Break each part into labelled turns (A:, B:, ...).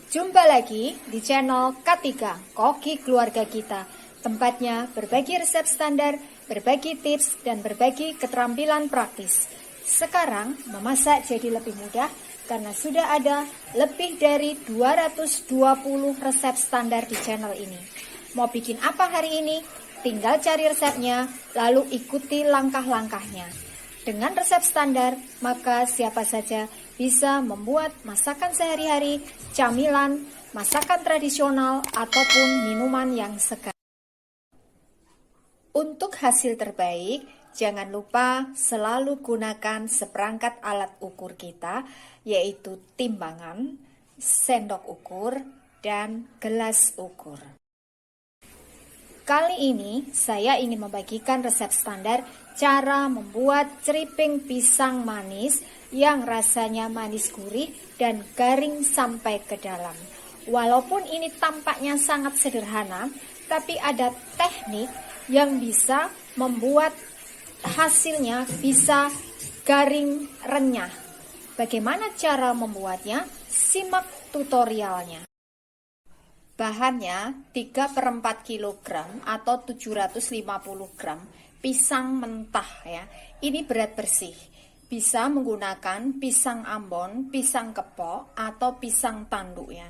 A: Jumpa lagi di channel K3 Koki Keluarga Kita. Tempatnya berbagi resep standar, berbagi tips, dan berbagi keterampilan praktis. Sekarang memasak jadi lebih mudah karena sudah ada lebih dari 220 resep standar di channel ini. Mau bikin apa hari ini? Tinggal cari resepnya, lalu ikuti langkah-langkahnya. Dengan resep standar, maka siapa saja bisa membuat masakan sehari-hari, camilan, masakan tradisional, ataupun minuman yang segar. Untuk hasil terbaik, jangan lupa selalu gunakan seperangkat alat ukur kita, yaitu timbangan, sendok ukur, dan gelas ukur. Kali ini saya ingin membagikan resep standar cara membuat ceriping pisang manis yang rasanya manis gurih dan garing sampai ke dalam. Walaupun ini tampaknya sangat sederhana, tapi ada teknik yang bisa membuat hasilnya bisa garing renyah. Bagaimana cara membuatnya? Simak tutorialnya. Bahannya 3/4 kg atau 750 gram pisang mentah ya. Ini berat bersih. Bisa menggunakan pisang ambon, pisang kepok, atau pisang tanduk ya.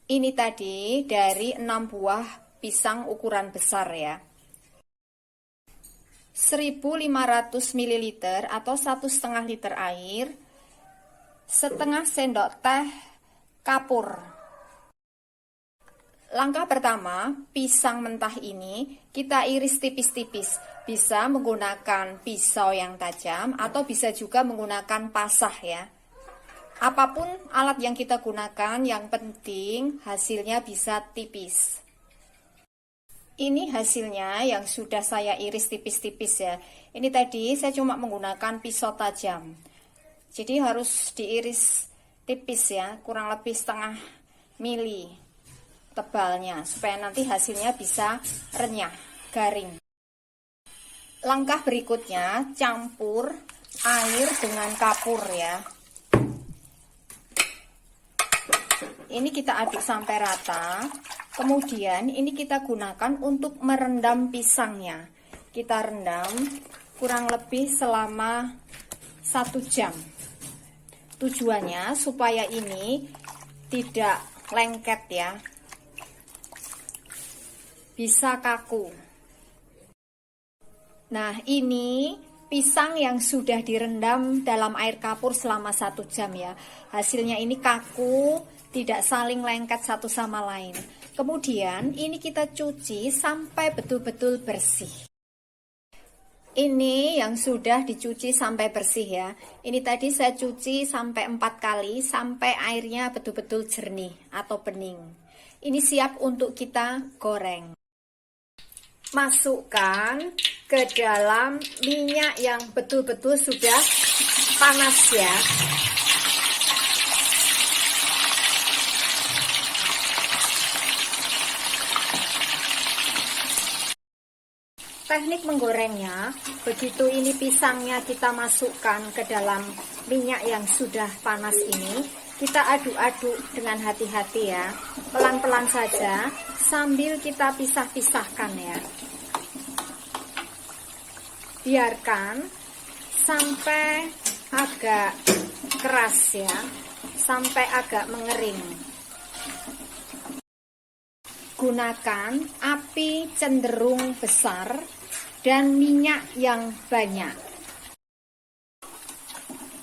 A: Ini tadi dari 6 buah pisang ukuran besar ya. 1500 ml atau 1,5 liter air, setengah sendok teh kapur. Langkah pertama, pisang mentah ini kita iris tipis-tipis. Bisa menggunakan pisau yang tajam atau bisa juga menggunakan pasah ya. Apapun alat yang kita gunakan, yang penting hasilnya bisa tipis. Ini hasilnya yang sudah saya iris tipis-tipis ya. Ini tadi saya cuma menggunakan pisau tajam. Jadi harus diiris tipis ya, kurang lebih setengah mili tebalnya, supaya nanti hasilnya bisa renyah, garing. Langkah berikutnya, campur air dengan kapur ya. Ini kita aduk sampai rata. Kemudian ini kita gunakan untuk merendam pisangnya. Kita rendam kurang lebih selama 1 jam. Tujuannya supaya ini tidak lengket ya, bisa kaku. Nah, ini pisang yang sudah direndam dalam air kapur selama 1 jam ya. Hasilnya ini kaku, tidak saling lengket satu sama lain. Kemudian ini kita cuci sampai betul-betul bersih. Ini yang sudah dicuci sampai bersih ya. Ini tadi saya cuci sampai 4 kali sampai airnya betul-betul jernih atau bening. Ini siap untuk kita goreng. Masukkan ke dalam minyak yang betul-betul sudah panas ya. Teknik menggorengnya, begitu ini pisangnya kita masukkan ke dalam minyak yang sudah panas ini, kita aduk-aduk dengan hati-hati ya, pelan-pelan saja sambil kita pisah-pisahkan ya. Biarkan sampai agak keras ya, sampai agak mengering. Gunakan api cenderung besar dan minyak yang banyak.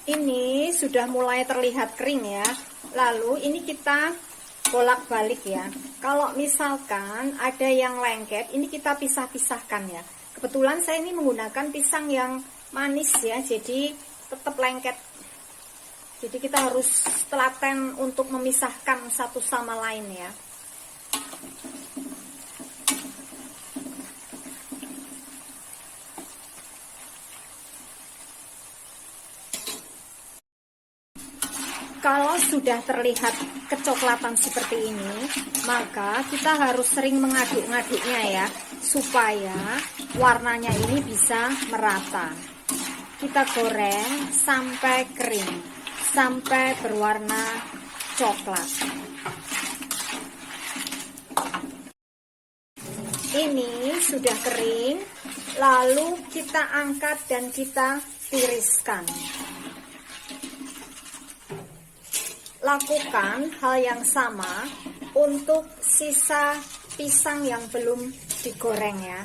A: Ini sudah mulai terlihat kering ya. Lalu ini kita bolak-balik ya. Kalau misalkan ada yang lengket, ini kita pisah-pisahkan ya. Kebetulan saya ini menggunakan pisang yang manis ya, jadi tetap lengket. Jadi kita harus telaten untuk memisahkan satu sama lain ya. Kalau sudah terlihat kecoklatan seperti ini, maka kita harus sering mengaduk-ngaduknya ya, supaya warnanya ini bisa merata. Kita goreng sampai kering, sampai berwarna coklat. Ini sudah kering, lalu kita angkat dan kita tiriskan. Lakukan hal yang sama untuk sisa pisang yang belum digoreng ya.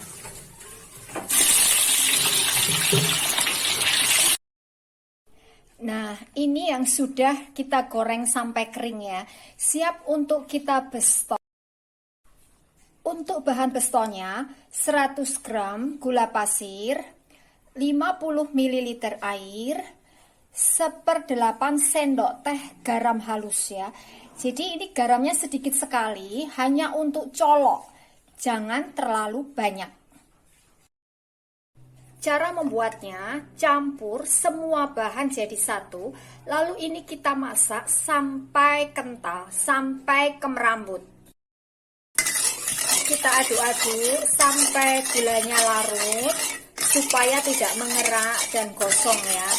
A: Nah, ini yang sudah kita goreng sampai kering ya. Siap untuk kita besto. Untuk bahan bestonya, 100 gram gula pasir, 50 ml air, 1/8 sendok teh garam halus ya. Jadi ini garamnya sedikit sekali, hanya untuk colok, jangan terlalu banyak. Cara membuatnya, campur semua bahan jadi satu, lalu ini kita masak sampai kental, sampai kemerambut. Kita aduk-aduk sampai gulanya larut, supaya tidak mengerak dan gosong ya.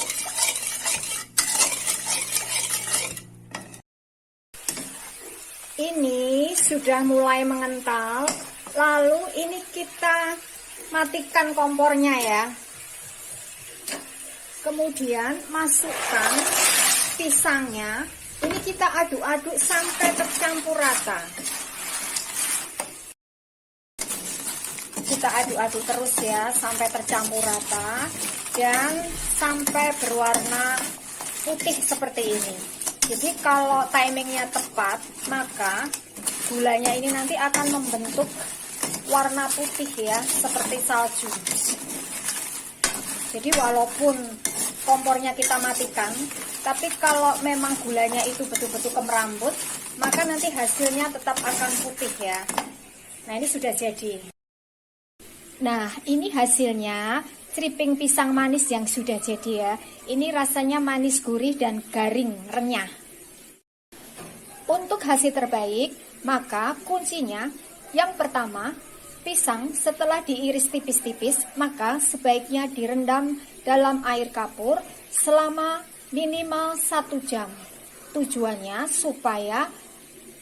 A: Ini sudah mulai mengental, lalu ini kita matikan kompornya ya. Kemudian masukkan pisangnya, ini kita aduk-aduk sampai tercampur rata. Kita aduk-aduk terus ya, sampai tercampur rata dan sampai berwarna putih seperti ini. Jadi kalau timingnya tepat, maka gulanya ini nanti akan membentuk warna putih ya, seperti salju. Jadi walaupun kompornya kita matikan, tapi kalau memang gulanya itu betul-betul kemerambut, maka nanti hasilnya tetap akan putih ya. Nah, ini sudah jadi. Nah, ini hasilnya ceriping pisang manis yang sudah jadi ya. Ini rasanya manis gurih dan garing, renyah. Untuk hasil terbaik, maka kuncinya yang pertama, pisang setelah diiris tipis-tipis, maka sebaiknya direndam dalam air kapur selama minimal 1 jam. Tujuannya supaya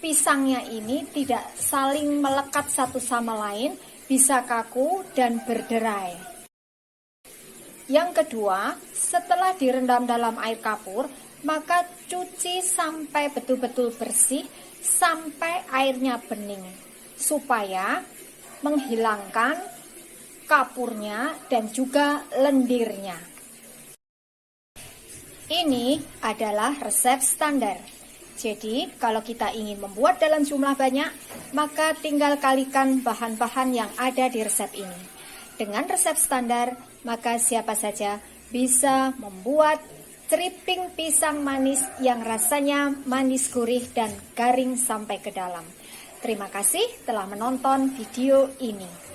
A: pisangnya ini tidak saling melekat satu sama lain, bisa kaku dan berderai. Yang kedua, setelah direndam dalam air kapur, maka cuci sampai betul-betul bersih, sampai airnya bening, supaya menghilangkan kapurnya dan juga lendirnya. Ini adalah resep standar. Jadi, kalau kita ingin membuat dalam jumlah banyak, maka tinggal kalikan bahan-bahan yang ada di resep ini. Dengan resep standar, maka siapa saja bisa membuat ceriping pisang manis yang rasanya manis gurih dan garing sampai ke dalam. Terima kasih telah menonton video ini.